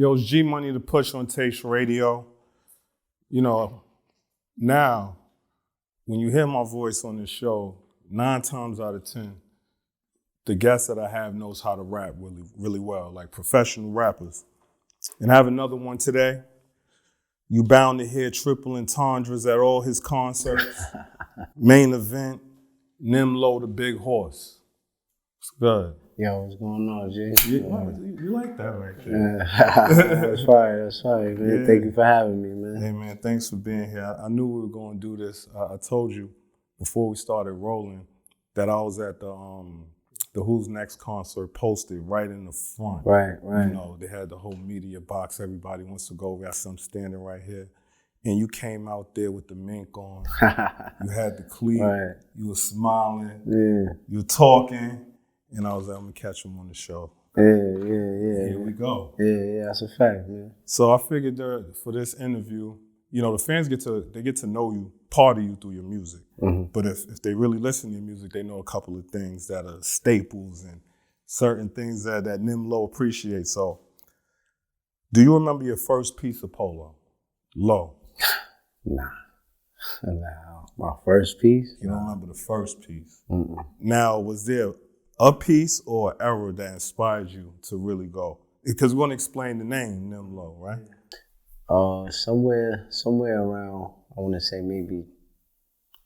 Yo, it's G Money to Push on Taste Radio. You know, now, when you hear my voice on this show, 9 times out of 10, the guest that I have knows how to rap really, really well, like professional rappers. And I have another one today. You bound to hear triple entendres at all his concerts. Main event, Nimlo the Big Horse. It's good. Yo, what's going on, G? You like that right there. That's fine, man. Yeah. Thank you for having me, man. Hey, man, thanks for being here. I knew we were going to do this. I told you before we started rolling that I was at the Who's Next concert posted right in the front. Right. You know, they had the whole media box. Everybody wants to go. We got some standing right here. And you came out there with the mink on. You had the cleat. Right. You were smiling. Yeah. You were talking. And I was like, I'm going to catch him on the show. Yeah. Here we go. Yeah, that's a fact, man. So I figured for this interview, you know, the fans get to know you, part of you through your music. Mm-hmm. But if they really listen to your music, they know a couple of things that are staples and certain things that Nimlo appreciates. So do you remember your first piece of polo? Low. Nah. My first piece? You don't remember the first piece? Mm-mm. Now, was there a piece or an era that inspired you to really go? Because we're going to explain the name, Nimlo, right? Somewhere around, I want to say maybe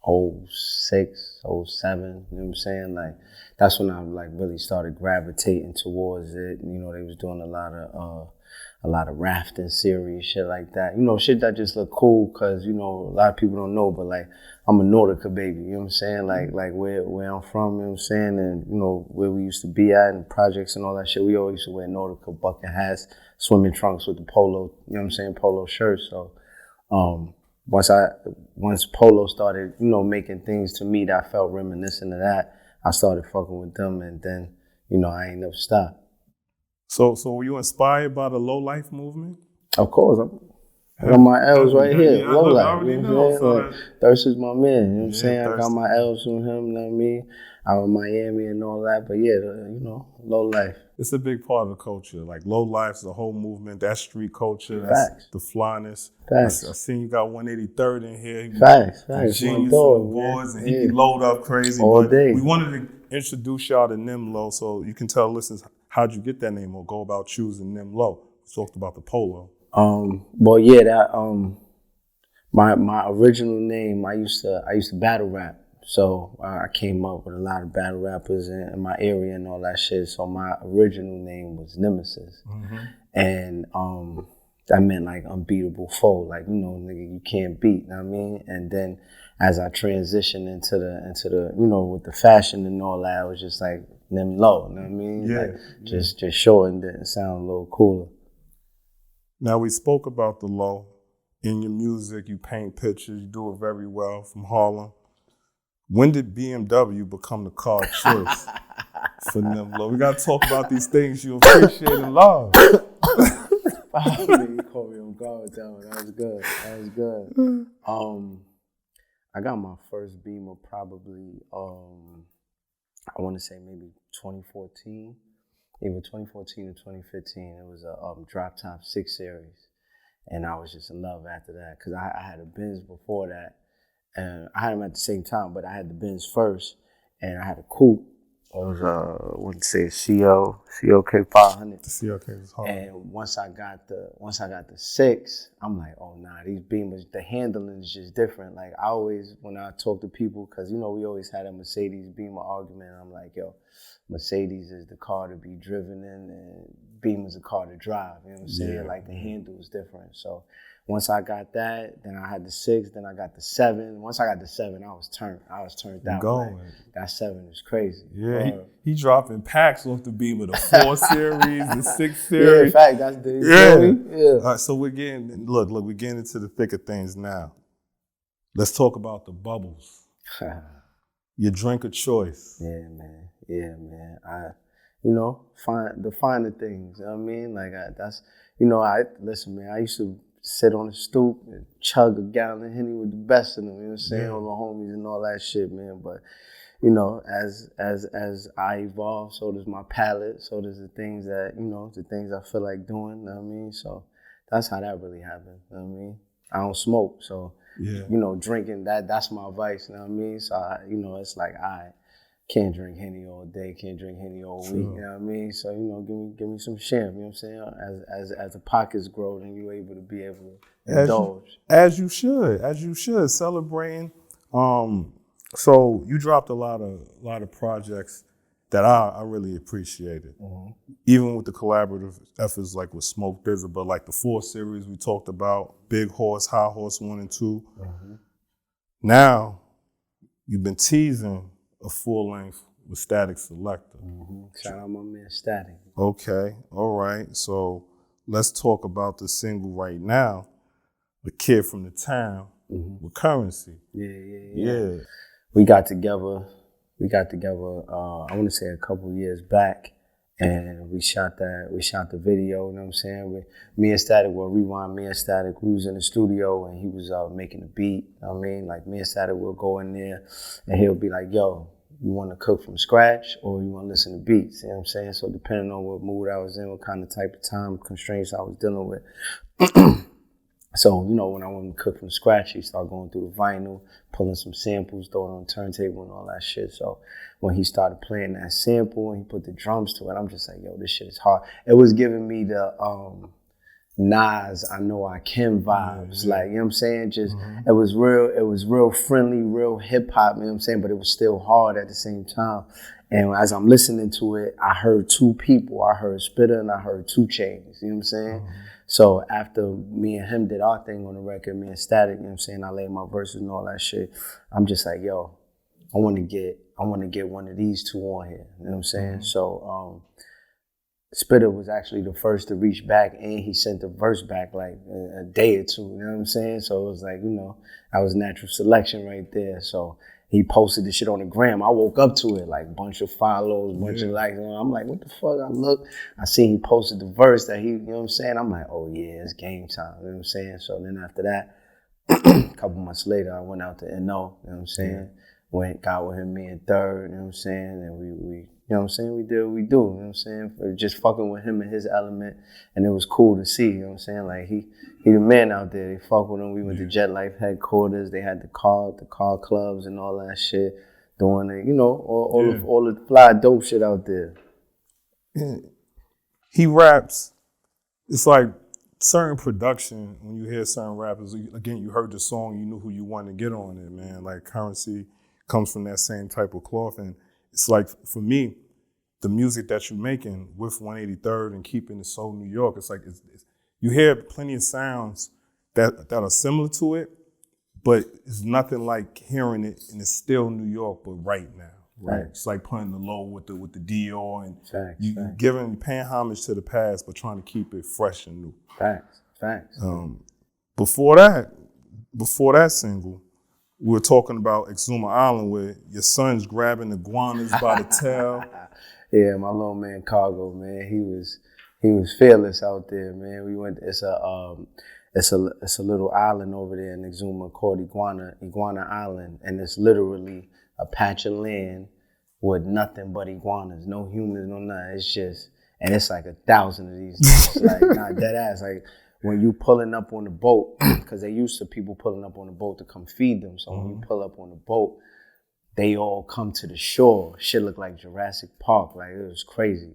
06, 07, you know what I'm saying? Like, that's when I like really started gravitating towards it. You know, they was doing a lot of rafting series, shit like that. You know, shit that just look cool because, you know, a lot of people don't know, but like, I'm a Nautica baby, you know what I'm saying? Like where I'm from, you know what I'm saying? And, you know, where we used to be at and projects and all that shit, we always used to wear Nautica bucket hats, swimming trunks with the polo, you know what I'm saying, polo shirts. So once polo started, you know, making things to me that I felt reminiscent of that, I started fucking with them, and then, you know, I ain't never stopped. So were you inspired by the low life movement? Of course. I got my L's right here. Yeah, low life. I already You know know. what I'm saying? Like, Thirst is my man. You know what I'm saying? Thirst. I got my L's from him, you know what I mean? Out in Miami and all that. But yeah, you know, low life. It's a big part of the culture. Like low life's the whole movement. That street culture. Facts. That's the flyness. Facts. I seen you got 183rd in here. Facts. Genius on the boards, and he be load up crazy. All day. We wanted to introduce y'all to Nimlo, so you can tell listeners how'd you get that name or go about choosing Nimlo. We talked about the polo. Well, yeah, that my original name, I used to battle rap. So I came up with a lot of battle rappers in my area and all that shit. So my original name was Nemesis. Mm-hmm. And that meant like unbeatable foe. Like, you know, nigga, you can't beat, you know what I mean? And then as I transitioned into the, you know, with the fashion and all that, I was just like Nimlo, you know what I mean? Yeah. Like, just shortened it and sound a little cooler. Now, we spoke about the low. In your music, you paint pictures, you do it very well from Harlem. When did BMW become the car of choice for Nimlo? We got to talk about these things you appreciate and love. You caught me on guard with that one. That was good. I got my first Beamer probably, I want to say maybe 2014. Either 2014 or 2015. It was a drop top 6 series. And I was just in love after that because I had a Benz before that. And I had them at the same time, but I had the Benz first, and I had a coupe. It was I wouldn't say a CLK 500. The CLK was hard. And once I got the 6, I'm like, oh nah, these Beamers, the handling is just different. Like I always, when I talk to people, because you know we always had a Mercedes Beamer argument. I'm like, yo, Mercedes is the car to be driven in, and Beamer's a car to drive. You know what I'm saying? Yeah. Like the handle is different. So once I got that, then I had the 6, then I got the 7. Once I got the 7, I was turned out. Going. Like, that 7 is crazy. Yeah, he dropping packs off the Beamer, the 4 series, the 6 series. Yeah, in fact, that's the yeah. All right, so we're getting into the thick of things now. Let's talk about the bubbles. Your drink of choice. Yeah, man. Find the finer things. You know what I mean? Like listen, man. I used to sit on the stoop and chug a gallon of Henny with the best of them. You know what I'm saying? Yeah. All the homies and all that shit, man. But you know, as I evolve, so does my palate, so does the things that, you know, the things I feel like doing, you know what I mean? So that's how that really happened, you know what I mean? I don't smoke, so, Yeah. you know, drinking, that's my vice, you know what I mean? So, you know, it's like, I can't drink Henny all day, can't drink Henny all week, you know what I mean? So, you know, give me some shit, you know what I'm saying? As the pockets grow, then you're able to be able to indulge. As you should, celebrating. So you dropped a lot of projects that I really appreciated. Mm-hmm. Even with the collaborative efforts like with Smoke Dizza, but like the 4 series we talked about, Big Horse, High Horse 1 and 2. Mm-hmm. Now, you've been teasing a full length with Static Selector. Mm-hmm. Shout out my man Static. Okay, all right. So let's talk about the single right now, The Kid from the Town, mm-hmm. with Currency. Yeah. We got together, I want to say a couple years back, and we shot the video, you know what I'm saying? Me and Static, me and Static, we was in the studio and he was making a beat, you know what I mean? Like me and Static will go in there and he'll be like, yo, you want to cook from scratch or you want to listen to beats, you know what I'm saying? So depending on what mood I was in, what kind of type of time constraints I was dealing with. So, you know, when I wanted to cook from scratch, he started going through the vinyl, pulling some samples, throwing it on the turntable and all that shit. So when he started playing that sample and he put the drums to it, I'm just like, yo, this shit is hard. It was giving me the Nas, I Know I Can vibes. Like, you know what I'm saying? Just, mm-hmm. It was real friendly, real hip hop, you know what I'm saying? But it was still hard at the same time. And as I'm listening to it, I heard 2 people. I heard Spitter and I heard 2 Chainz, you know what I'm saying? Mm-hmm. So after me and him did our thing on the record, me and Static, you know what I'm saying, I laid my verses and all that shit. I'm just like, yo, I want to get one of these 2 on here, you know what I'm saying? Mm-hmm. So Spitter was actually the first to reach back and he sent the verse back like a day or 2, you know what I'm saying? So it was like, you know, that was natural selection right there. So he posted the shit on the gram. I woke up to it, like bunch of follows, bunch of likes. I'm like, what the fuck? I look, I see he posted the verse that you know what I'm saying? I'm like, oh yeah, it's game time, you know what I'm saying? So then after that, a couple months later, I went out to NO, you know what I'm saying? Got with him, me and Third, you know what I'm saying? And we you know what I'm saying? We did what we do, you know what I'm saying? For just fucking with him and his element. And it was cool to see, you know what I'm saying? Like he the man out there. They fuck with him. We went to Jet Life headquarters. They had the car clubs and all that shit. Doing it, you know, all the fly dope shit out there. Yeah. He raps. It's like certain production, when you hear certain rappers, again, you heard the song, you knew who you wanted to get on it, man. Like Currency comes from that same type of cloth. And it's like, for me, the music that you're making with 183rd and keeping it so New York, it's like, you hear plenty of sounds that are similar to it, but it's nothing like hearing it and it's still New York, but right now. Right. It's like putting the low with the Dior and you paying homage to the past, but trying to keep it fresh and new. Facts. Before that single, we were talking about Exuma Island where your son's grabbing iguanas by the tail. Yeah, my little man Cargo, man, he was fearless out there, man. We went. It's a little island over there in Exuma called Iguana Island, and it's literally a patch of land with nothing but iguanas, no humans, no nothing. It's just, and it's like 1,000 of these. It's like not dead ass. Like when you pulling up on the boat, because they used to people pulling up on the boat to come feed them. So when you pull up on the boat, they all come to the shore. Shit looked like Jurassic Park. Like, it was crazy.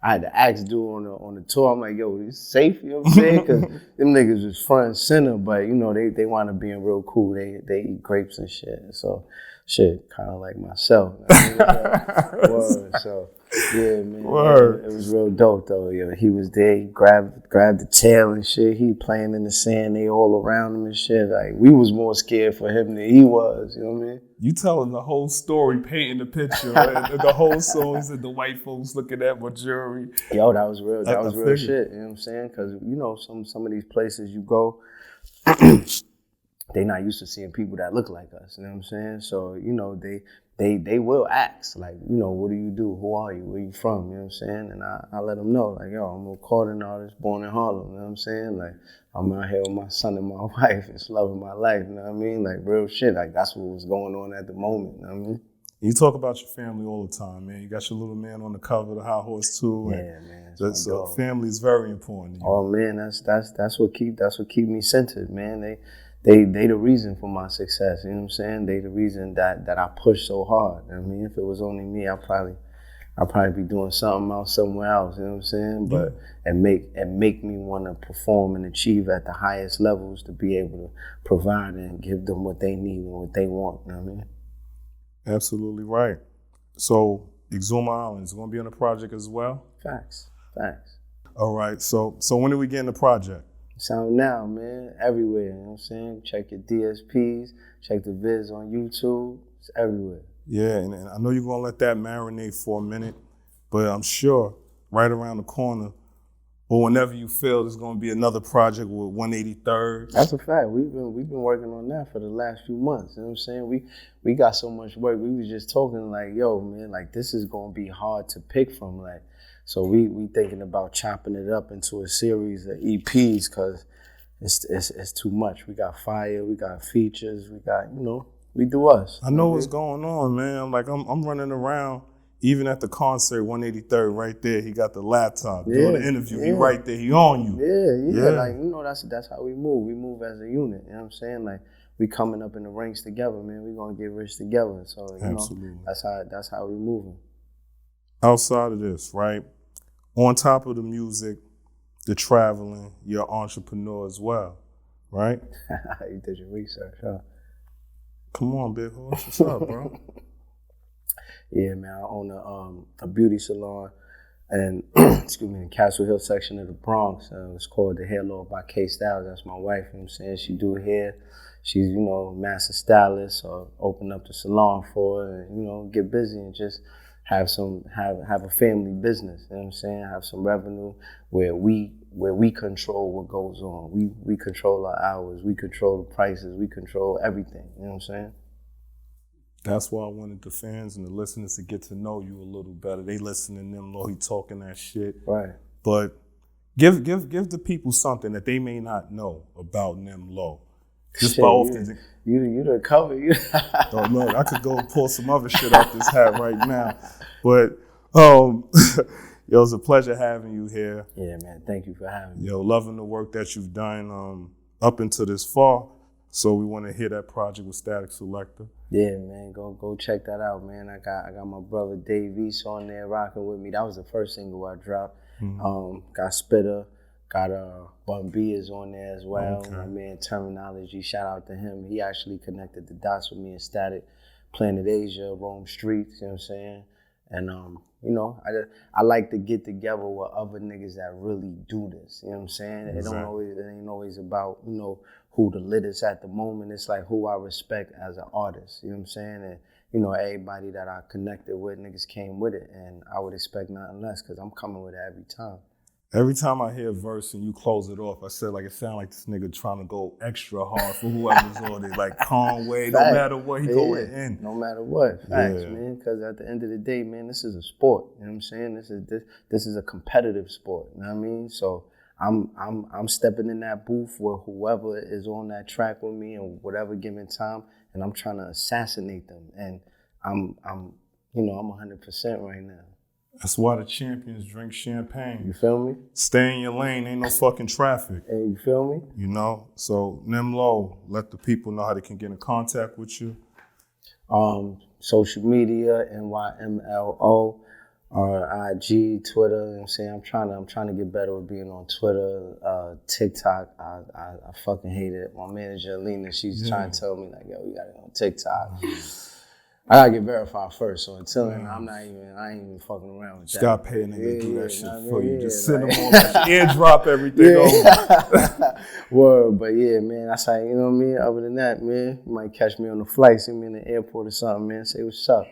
I had to ask dude on the tour. I'm like, yo, is safe? You know what I'm saying? Because them niggas was front and center, but, you know, they wind up being real cool. They eat grapes and shit. So, shit, kind of like myself. So, yeah, man. It was real dope, though. Yo, he was there. He grabbed the tail and shit. He playing in the sand. They all around him and shit. Like, we was more scared for him than he was. You know what I mean? You telling the whole story, painting the picture, right? The whole song said the white folks looking at my jewelry. Yo, that was real. That was real shit. You know what I'm saying? Because, you know, some of these places you go, they not used to seeing people that look like us. You know what I'm saying? So, you know, they will ask, like, you know, what do you do? Who are you? Where you from? You know what I'm saying? And I let them know, like, yo, I'm a recording artist born in Harlem. You know what I'm saying? Like, I'm out here with my son and my wife. It's loving my life. You know what I mean? Like, real shit. Like, that's what was going on at the moment. You know what I mean? You talk about your family all the time, man. You got your little man on the cover of the High Horse too. Yeah, man. So family is very important to you. Oh man, that's what keep me centered, man. They the reason for my success. You know what I'm saying? They the reason that I push so hard. I mean, if it was only me, I'd probably be doing something else somewhere else. You know what I'm saying? But and make me want to perform and achieve at the highest levels to be able to provide and give them what they need and what they want. You know what I mean? Absolutely right. So Exuma Island is going to be on the project as well? Facts. All right. So when do we get in the project? It's out now, man. Everywhere. You know what I'm saying? Check your DSPs. Check the vids on YouTube. It's everywhere. Yeah, and I know you're going to let that marinate for a minute, but I'm sure right around the corner or whenever you feel there's going to be another project with 183rd. That's a fact. We've been working on that for the last few months. You know what I'm saying? We got so much work. We was just talking like, yo, man, like this is going to be hard to pick from. Like, so we thinking about chopping it up into a series of EPs because it's too much. We got fire, we got features, we got, we do us. I know what's going on, man. Like I'm running around. Even at the concert, 183rd, right there, he got the laptop doing the interview. He right there, he on you. Yeah. Like that's how we move. We move as a unit. You know what I'm saying? Like we coming up in the ranks together, man. We gonna get rich together. So Absolutely. That's how we moving. Outside of this, right? On top of the music, the traveling, you're an entrepreneur as well, right? You did your research, huh? Come on, big horse. What's up, bro? Yeah, man, I own a beauty salon and excuse me, in the Castle Hill section of the Bronx. It's called The Hair Law by K Styles. That's my wife, you know what I'm saying? She do hair. She's, master stylist, or open up the salon for her and, get busy and just have a family business, you know what I'm saying? Have some revenue where we control what goes on. We control our hours, we control the prices, we control everything, you know what I'm saying? That's why I wanted the fans and the listeners to get to know you a little better. They listening to them, he talking that shit. Right. But give the people something that they may not know about Nem Low. Just shit, by often. You done covered. Don't look, I could go pull some other shit out this hat right now. But it was a pleasure having you here. Yeah, man. Thank you for having me. Loving the work that you've done up until this far. So we want to hear that project with Static Selector. Yeah, man, go check that out, man. I got my brother Dave East on there rocking with me. That was the first single I dropped. Mm-hmm. Got Spitter, got Bun B is on there as well. Okay. My man Terminology, shout out to him. He actually connected the dots with me and Static, Planet Asia, Rome Streets, you know what I'm saying? And I like to get together with other niggas that really do this. You know what I'm saying? Exactly. It ain't always about, who the littest at the moment. It's like who I respect as an artist. You know what I'm saying? And, everybody that I connected with, niggas came with it. And I would expect nothing less because I'm coming with it every time. Every time I hear a verse and you close it off, I said, it sounds like this nigga trying to go extra hard for whoever's on it. Like Conway, no matter what, he going in. No matter what. Facts, man. Because at the end of the day, man, this is a sport. You know what I'm saying? This is a competitive sport. You know what I mean? So I'm stepping in that booth with whoever is on that track with me and whatever given time, and I'm trying to assassinate them. And I'm 100% right now. That's why the champions drink champagne. You feel me? Stay in your lane, ain't no fucking traffic. Hey, you feel me? So Nem Low, let the people know how they can get in contact with you. Social media, NYMLO, or IG, Twitter, you know what I'm saying? I'm trying to get better with being on Twitter, TikTok. I fucking hate it. My manager, Alina, she's trying to tell me, like, yo, you got it on TikTok. I gotta get verified first, so until then, I ain't even fucking around with that. You gotta pay a nigga to do that shit for you. Just send them on, airdrop everything over. Word, but yeah, man, that's how, you know what I mean? Other than that, man, you might catch me on the flight, see me in the airport or something, man, say what's up.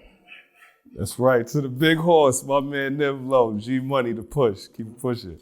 That's right. To the big horse, my man Nem Low, G Money, the push. Keep pushing.